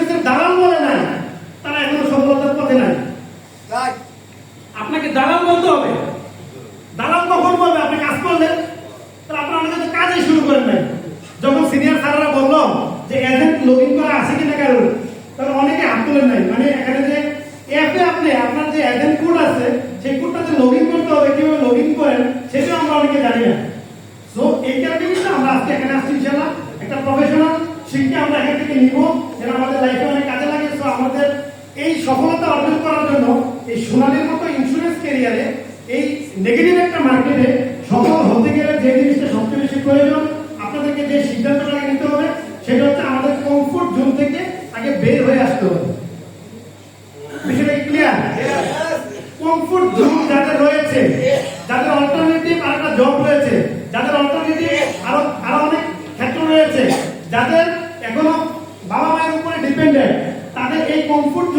ইন্স্যুরেন্সের দালাল বলে নাই, তারা এখনো সফলতার পথে নাই। আপনাকে দালাল বলতে হবে। দালাল কখন বলবে? আপনি কাজ করলেন, তাহলে আপনার অনেকে তো কাজই শুরু করেন নাই। যখন সিনিয়র স্যাররা বললো যে এজেন্ট লগ ইন করা আছে কিনা কারণ, তাহলে অনেকে হাত তোলেন নাই। মানে এখানে যে অ্যাপে আপনি আপনার যে এজেন্ট কোড আছে সেই কোডটাতে লগ ইন করতে হবে, কিভাবে লগ ইন করেন সেটা আমরা অনেকে জানি না। সো এই কারণে কিন্তু আমরা আজকে এখানে আসছি, ইনশাআল্লাহ একটা প্রফেশনাল শিক্ষা আমরা এখান থেকে নিব, যেটা আমাদের লাইফে অনেক কাজে লাগে। সো আমাদের এই সফলতা অর্জন করার জন্য এই সোনালীর মতো ইন্স্যুরেন্স ক্যারিয়ারে এই নেগেটিভ একটা মার্কেটে সফল হতে গেলে যে জিনিসটা সবচেয়ে বেশি প্রয়োজন, আপনাদেরকে যে সিদ্ধান্তটা নিতে হবে সেটা হচ্ছে আমাদের কমফোর্ট জোন থেকে আগে বের হয়ে আসতে হবে। বিষয়টা ক্লিয়ার? কমফোর্ট জোন যাদের রয়েছে, যাদের অল্টারনেটিভ আরেকটা জব রয়েছে, যাদের অল্টারনেটিভ আরো অনেক ক্ষেত্র রয়েছে, যাদের এখনো বাবা মায়ের উপরে ডিপেন্ডেন্ট, তাদের এই কমফোর্ট